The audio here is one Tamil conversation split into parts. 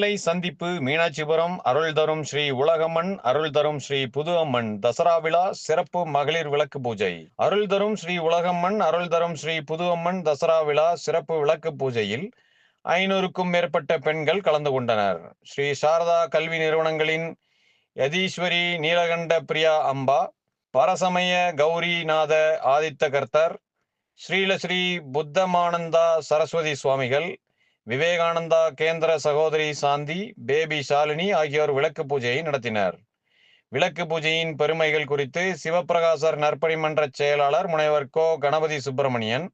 நெல்லை சந்திப்பு மீனாட்சிபுரம் அருள் தரும் ஸ்ரீ உலகம்மன் அருள் தரும் ஸ்ரீ புது அம்மன் தசரா விழா சிறப்பு மகளிர் விளக்கு பூஜை. அருள் தரும் ஸ்ரீ உலகம்மன் அருள் தரும் ஸ்ரீ புது அம்மன் தசரா விழா சிறப்பு விளக்கு பூஜையில் 500க்கும் மேற்பட்ட பெண்கள் கலந்து கொண்டனர். ஸ்ரீ சாரதா கல்வி நிறுவனங்களின் யதீஸ்வரி நீலகண்ட பிரியா அம்பா, பரசமய கௌரிநாத ஆதித்த கர்த்தர், ஸ்ரீலஸ்ரீ புத்தமானந்தா சரஸ்வதி சுவாமிகள், விவேகானந்தா கேந்திர சகோதரி சாந்தி, பேபி ஷாலினி ஆகியோர் விளக்கு பூஜையை நடத்தினர். விளக்கு பூஜையின் பெருமைகள் குறித்து சிவபிரகாசர் நற்பணி மன்ற செயலாளர் முனைவர் கோ கணபதி சுப்பிரமணியன்,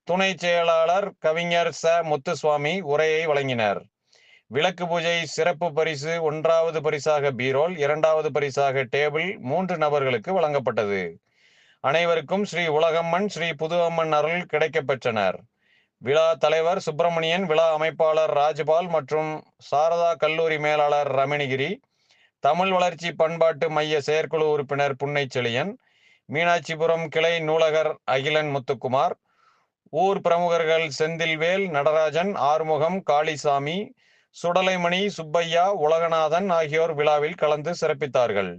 துணை செயலாளர் கவிஞர் ச முத்துசுவாமி உரையை வழங்கினர். விளக்கு பூஜை சிறப்பு பரிசு 1வது பரிசாக பீரோல், 2வது பரிசாக டேபிள் 3 நபர்களுக்கு வழங்கப்பட்டது. அனைவருக்கும் ஸ்ரீ உலகம்மன் ஸ்ரீ புது அம்மன் அருள் கிடைக்கப் பெற்றனர். விழா தலைவர் சுப்பிரமணியன், விழா அமைப்பாளர் ராஜபால் மற்றும் சாரதா கல்லூரி மேலாளர் ரமணிகிரி, தமிழ் வளர்ச்சி பண்பாட்டு மைய செயற்குழு உறுப்பினர் புன்னைச்செழியன், மீனாட்சிபுரம் கிளை நூலகர் அகிலன் முத்துக்குமார், ஊர் பிரமுகர்கள் செந்தில்வேல், நடராஜன், ஆறுமுகம், காளிசாமி, சுடலைமணி, சுப்பையா, உலகநாதன் ஆகியோர் விழாவில் கலந்து சிறப்பித்தார்கள்.